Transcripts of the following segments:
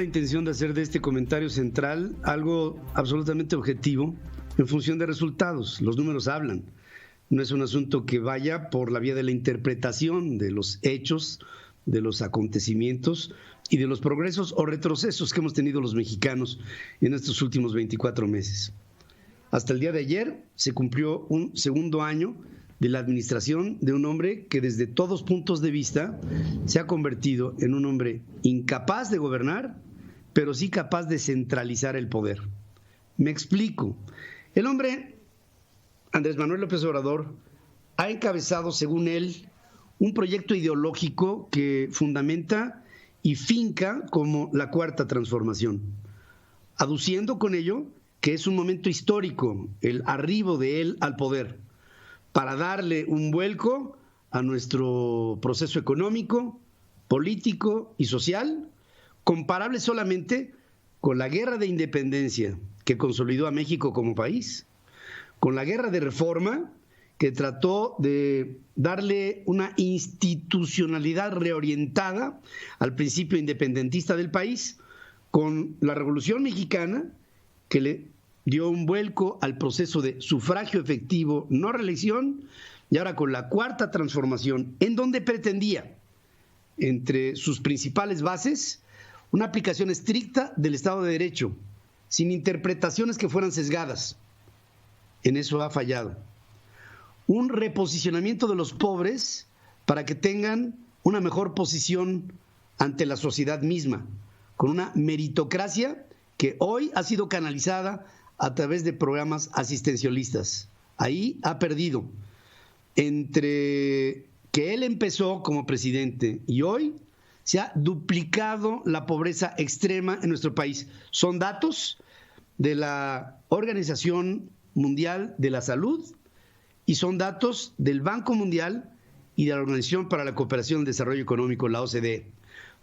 La intención de hacer de este comentario central algo absolutamente objetivo en función de resultados. Los números hablan. No es un asunto que vaya por la vía de la interpretación de los hechos, de los acontecimientos y de los progresos o retrocesos que hemos tenido los mexicanos en estos últimos 24 meses. Hasta el día de ayer se cumplió un segundo año de la administración de un hombre que desde todos puntos de vista se ha convertido en un hombre incapaz de gobernar, pero sí capaz de centralizar el poder. Me explico. El hombre, Andrés Manuel López Obrador, ha encabezado, según él, un proyecto ideológico que fundamenta y finca como la Cuarta Transformación, aduciendo con ello que es un momento histórico el arribo de él al poder, para darle un vuelco a nuestro proceso económico, político y social, comparable solamente con la guerra de independencia que consolidó a México como país, con la guerra de reforma que trató de darle una institucionalidad reorientada al principio independentista del país, con la Revolución Mexicana que le dio un vuelco al proceso de sufragio efectivo, no reelección, y ahora con la Cuarta Transformación, en donde pretendía, entre sus principales bases, una aplicación estricta del Estado de Derecho, sin interpretaciones que fueran sesgadas. En eso ha fallado. Un reposicionamiento de los pobres para que tengan una mejor posición ante la sociedad misma, con una meritocracia que hoy ha sido canalizada a través de programas asistencialistas. Ahí ha perdido. Entre que él empezó como presidente y hoy se ha duplicado la pobreza extrema en nuestro país. Son datos de la Organización Mundial de la Salud y son datos del Banco Mundial y de la Organización para la Cooperación y Desarrollo Económico, la OCDE.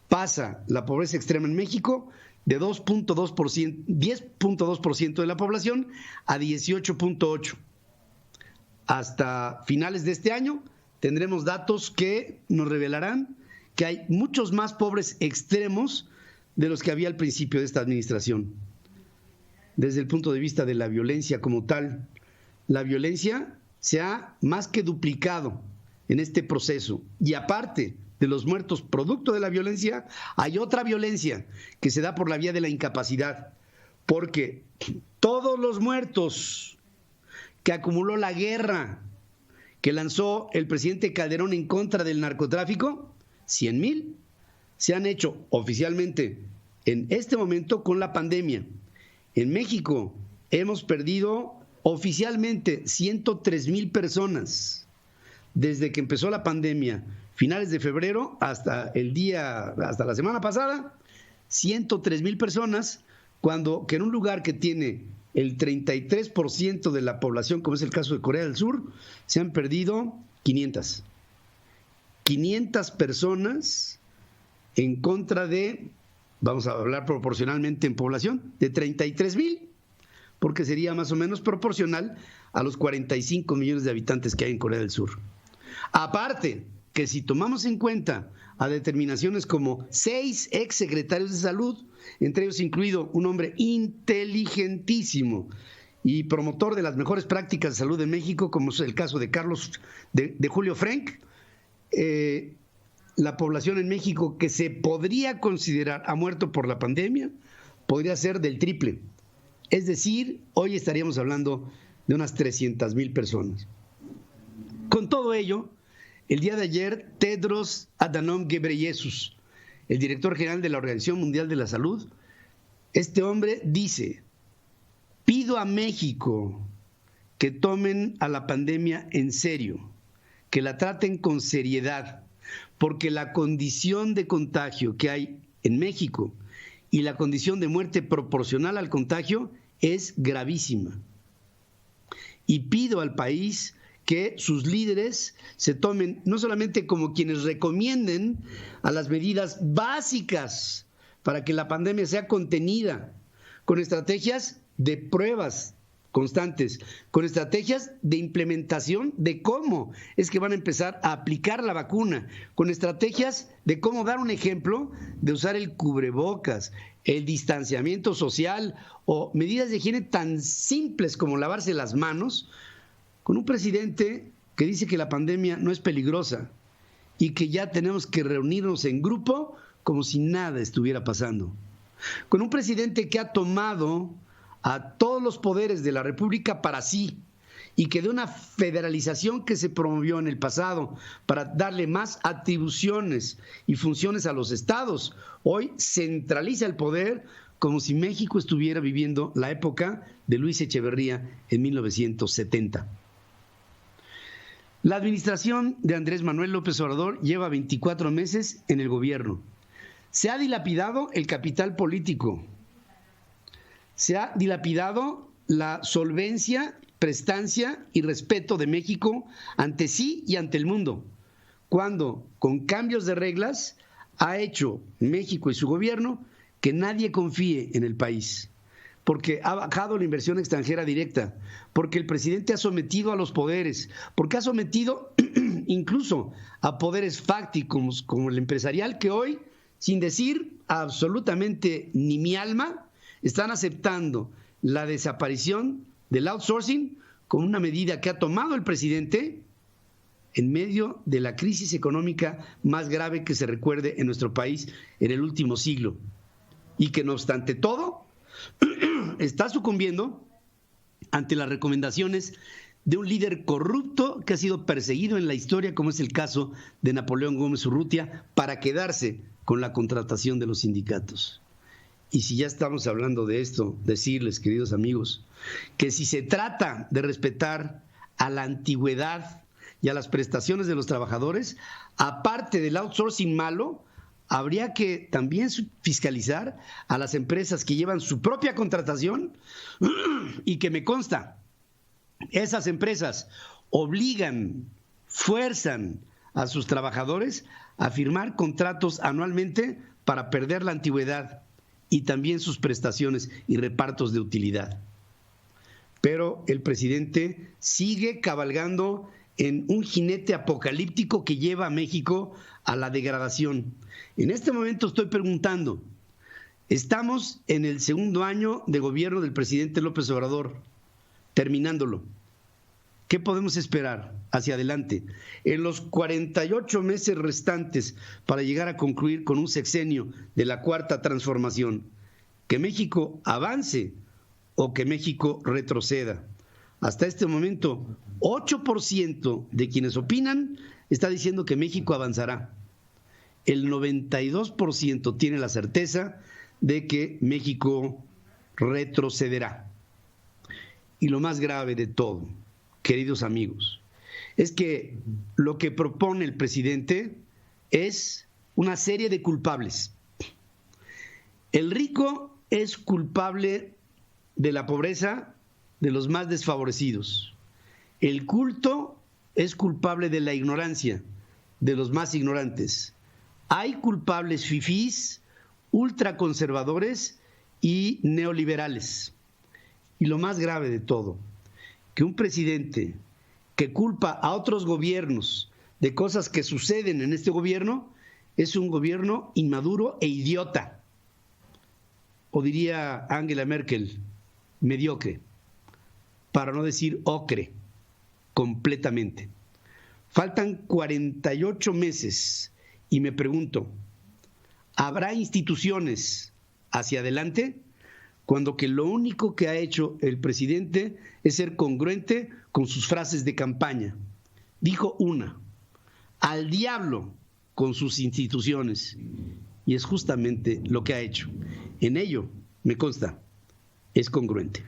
Pasa la pobreza extrema en México de 10.2% de la población a 18.8%. Hasta finales de este año tendremos datos que nos revelarán que hay muchos más pobres extremos de los que había al principio de esta administración. Desde el punto de vista de la violencia como tal, la violencia se ha más que duplicado en este proceso. Y aparte de los muertos producto de la violencia, hay otra violencia que se da por la vía de la incapacidad, porque todos los muertos que acumuló la guerra que lanzó el presidente Calderón en contra del narcotráfico, 100,000, se han hecho oficialmente en este momento con la pandemia. En México hemos perdido oficialmente 103,000 personas desde que empezó la pandemia, finales de febrero hasta la semana pasada, 103,000 personas, que en un lugar que tiene el 33% de la población, como es el caso de Corea del Sur, se han perdido 500 personas en contra de, vamos a hablar proporcionalmente en población, de 33,000, porque sería más o menos proporcional a los 45 millones de habitantes que hay en Corea del Sur. Aparte, que si tomamos en cuenta a determinaciones como 6 exsecretarios de salud, entre ellos incluido un hombre inteligentísimo y promotor de las mejores prácticas de salud de México, como es el caso de Julio Frenk, la población en México que se podría considerar ha muerto por la pandemia podría ser del triple. Es decir, hoy estaríamos hablando de unas 300,000 personas. Con todo ello, el día de ayer, Tedros Adhanom Ghebreyesus, el director general de la Organización Mundial de la Salud, este hombre dice: pido a México que tomen a la pandemia en serio, que la traten con seriedad, porque la condición de contagio que hay en México y la condición de muerte proporcional al contagio es gravísima. Y pido al país que sus líderes se tomen no solamente como quienes recomienden a las medidas básicas para que la pandemia sea contenida, con estrategias de pruebas constantes, con estrategias de implementación de cómo es que van a empezar a aplicar la vacuna, con estrategias de cómo dar un ejemplo de usar el cubrebocas, el distanciamiento social o medidas de higiene tan simples como lavarse las manos, con un presidente que dice que la pandemia no es peligrosa y que ya tenemos que reunirnos en grupo como si nada estuviera pasando. Con un presidente que ha tomado a todos los poderes de la República para sí y que de una federalización que se promovió en el pasado para darle más atribuciones y funciones a los estados, hoy centraliza el poder como si México estuviera viviendo la época de Luis Echeverría en 1970. La administración de Andrés Manuel López Obrador lleva 24 meses en el gobierno. Se ha dilapidado el capital político, se ha dilapidado la solvencia, prestancia y respeto de México ante sí y ante el mundo, cuando con cambios de reglas ha hecho México y su gobierno que nadie confíe en el país, porque ha bajado la inversión extranjera directa, porque el presidente ha sometido a los poderes, porque ha sometido incluso a poderes fácticos como el empresarial, que hoy, sin decir absolutamente ni mi alma, están aceptando la desaparición del outsourcing como una medida que ha tomado el presidente en medio de la crisis económica más grave que se recuerde en nuestro país en el último siglo, y que no obstante todo está sucumbiendo ante las recomendaciones de un líder corrupto que ha sido perseguido en la historia, como es el caso de Napoleón Gómez Urrutia, para quedarse con la contratación de los sindicatos. Y si ya estamos hablando de esto, decirles, queridos amigos, que si se trata de respetar a la antigüedad y a las prestaciones de los trabajadores, aparte del outsourcing malo, habría que también fiscalizar a las empresas que llevan su propia contratación y que me consta, esas empresas obligan, fuerzan a sus trabajadores a firmar contratos anualmente para perder la antigüedad y también sus prestaciones y repartos de utilidad. Pero el presidente sigue cabalgando en un jinete apocalíptico que lleva a México a la degradación. En este momento estoy preguntando, estamos en el segundo año de gobierno del presidente López Obrador, terminándolo. ¿Qué podemos esperar hacia adelante? En los 48 meses restantes para llegar a concluir con un sexenio de la Cuarta Transformación, ¿que México avance o que México retroceda? Hasta este momento, 8% de quienes opinan está diciendo que México avanzará. El 92% tiene la certeza de que México retrocederá. Y lo más grave de todo, queridos amigos, es que lo que propone el presidente es una serie de culpables. El rico es culpable de la pobreza de los más desfavorecidos. El culto es culpable de la ignorancia de los más ignorantes. Hay culpables fifís, ultraconservadores y neoliberales. Y lo más grave de todo, que un presidente que culpa a otros gobiernos de cosas que suceden en este gobierno es un gobierno inmaduro e idiota. O diría Angela Merkel, mediocre, para no decir ocre, completamente. Faltan 48 meses y me pregunto, ¿habrá instituciones hacia adelante? Cuando que lo único que ha hecho el presidente es ser congruente con sus frases de campaña. Dijo una, al diablo con sus instituciones, y es justamente lo que ha hecho. En ello, me consta, es congruente.